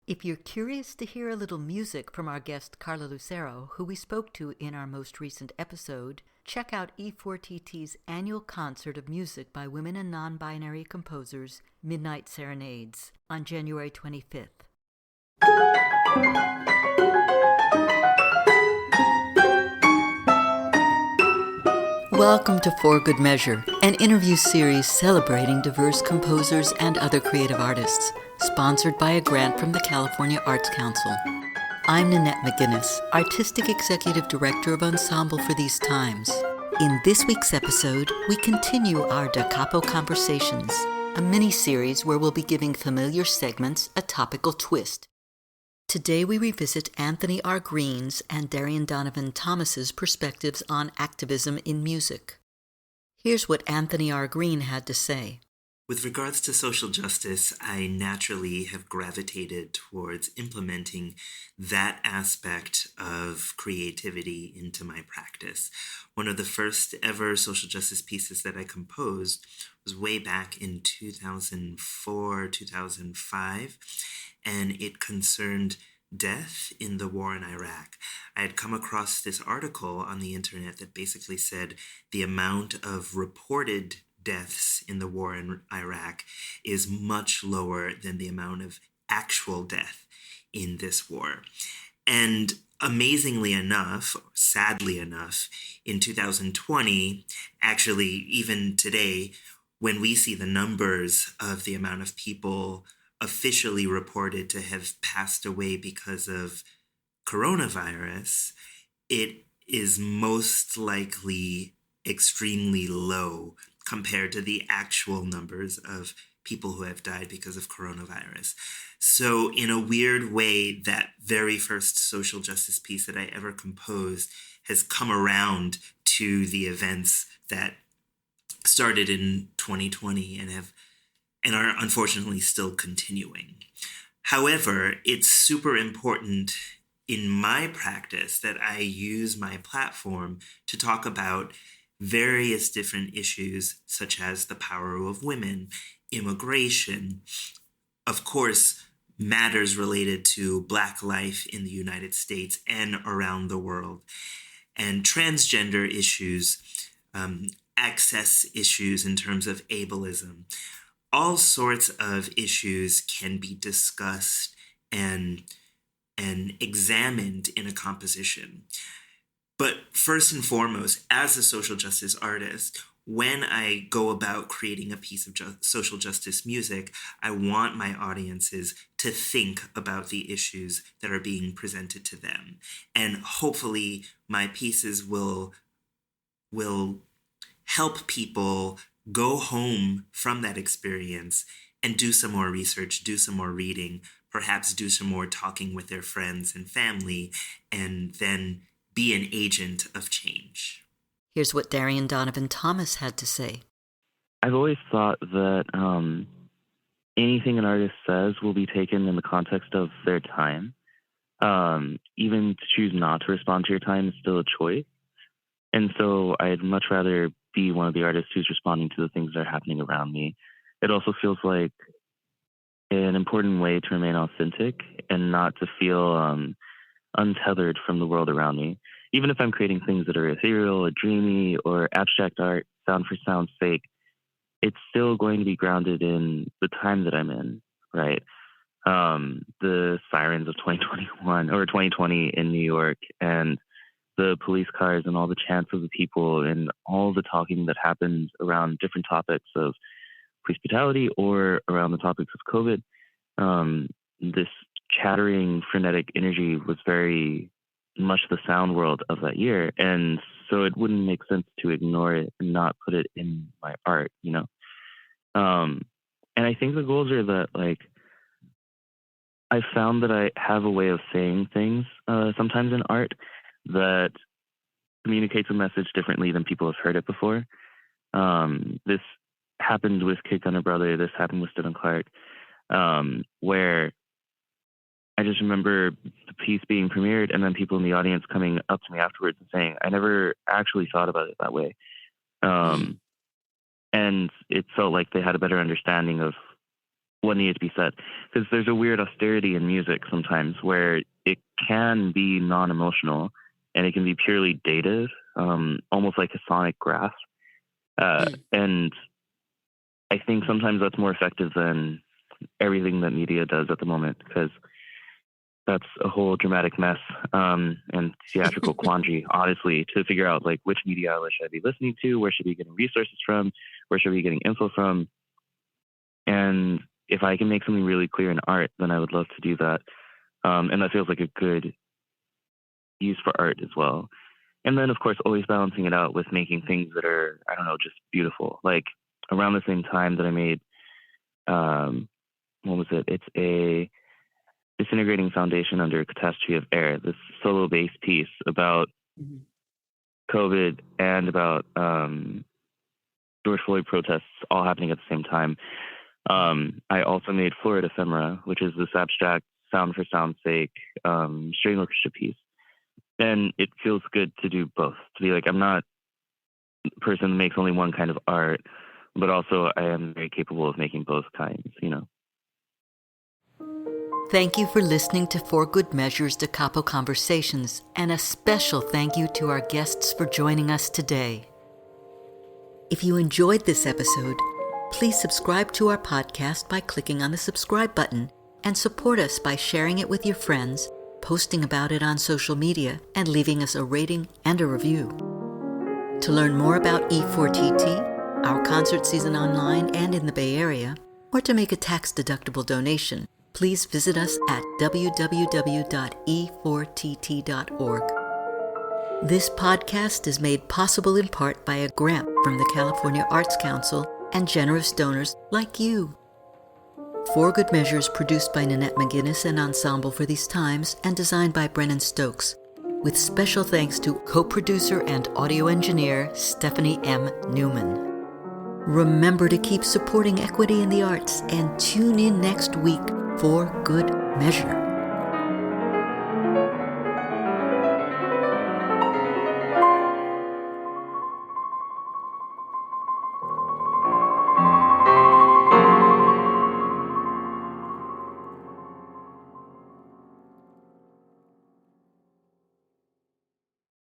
If you're curious to hear a little music from our guest Carla Lucero, who we spoke to in our most recent episode, check out E4TT's annual concert of music by women and non-binary composers, Midnight Serenades, on January 25th. Welcome to For Good Measure, an interview series celebrating diverse composers and other creative artists, sponsored by a grant from the California Arts Council. I'm Nanette McGuinness, Artistic Executive Director of Ensemble for these times. In this week's episode, we continue our Capo Conversations, a mini-series where we'll be giving familiar segments a topical twist. Today we revisit Anthony R. Green's and Darian Donovan Thomas's perspectives on activism in music. Here's what Anthony R. Green had to say. With regards to social justice, I naturally have gravitated towards implementing that aspect of creativity into my practice. One of the first ever social justice pieces that I composed was way back in 2004, 2005, and it concerned death in the war in Iraq. I had come across this article on the internet that basically said the amount of reported deaths in the war in Iraq is much lower than the amount of actual death in this war. And amazingly enough, sadly enough, in 2020, actually even today, when we see the numbers of the amount of people officially reported to have passed away because of coronavirus, it is most likely extremely low compared to the actual numbers of people who have died because of coronavirus. So in a weird way, that very first social justice piece that I ever composed has come around to the events that started in 2020 and are unfortunately still continuing. However, it's super important in my practice that I use my platform to talk about various different issues such as the power of women, immigration, of course, matters related to Black life in the United States and around the world, and transgender issues, access issues in terms of ableism. All sorts of issues can be discussed and examined in a composition. But first and foremost, as a social justice artist, when I go about creating a piece of social justice music, I want my audiences to think about the issues that are being presented to them. And hopefully my pieces will help people go home from that experience and do some more research, do some more reading, perhaps do some more talking with their friends and family, and then be an agent of change. Here's what Darian Donovan Thomas had to say. I've always thought that anything an artist says will be taken in the context of their time. Even to choose not to respond to your time is still a choice. And so I'd much rather be one of the artists who's responding to the things that are happening around me. It also feels like an important way to remain authentic and not to feel untethered from the world around me. Even if I'm creating things that are ethereal or dreamy or abstract art, sound for sound's sake, it's still going to be grounded in the time that I'm in, right? The sirens of 2021 or 2020 in New York, and the police cars and all the chants of the people and all the talking that happens around different topics of police brutality or around the topics of COVID. This chattering, frenetic energy was very much the sound world of that year. And so it wouldn't make sense to ignore it and not put it in my art, you know? And I think the goals are that, like, I found that I have a way of saying things sometimes in art that communicates a message differently than people have heard it before. This happened with Kid Gunner Brother. This happened with Stephen Clark, where I just remember the piece being premiered and then people in the audience coming up to me afterwards and saying, I never actually thought about it that way. And it felt like they had a better understanding of what needed to be said. Because there's a weird austerity in music sometimes where it can be non-emotional and it can be purely dated, almost like a sonic graph. And I think sometimes that's more effective than everything that media does at the moment, because that's a whole dramatic mess and theatrical quandary, honestly, to figure out like which media outlet should I be listening to, where should I be getting resources from, where should I be getting info from. And if I can make something really clear in art, then I would love to do that. And that feels like a good use for art as well. And then, of course, always balancing it out with making things that are, I don't know, just beautiful. Like around the same time that I made, what was it? It's a Disintegrating Foundation Under a Catastrophe of Air, this solo bass piece about COVID and about George Floyd protests all happening at the same time. I also made Florid Ephemera, which is this abstract sound for sound's sake string orchestra piece. And it feels good to do both, to be like, I'm not a person that makes only one kind of art, but also I am very capable of making both kinds, you know. Thank you for listening to For Good Measures Da Capo Conversations, and a special thank you to our guests for joining us today. If you enjoyed this episode, please subscribe to our podcast by clicking on the subscribe button, and support us by sharing it with your friends, posting about it on social media, and leaving us a rating and a review. To learn more about E4TT, our concert season online and in the Bay Area, or to make a tax-deductible donation, please visit us at www.e4tt.org. This podcast is made possible in part by a grant from the California Arts Council and generous donors like you. For Good Measures, produced by Nanette McGuinness and Ensemble for These Times, and designed by Brennan Stokes, with special thanks to co-producer and audio engineer Stephanie M. Neumann. Remember to keep supporting equity in the arts and tune in next week for Good Measure.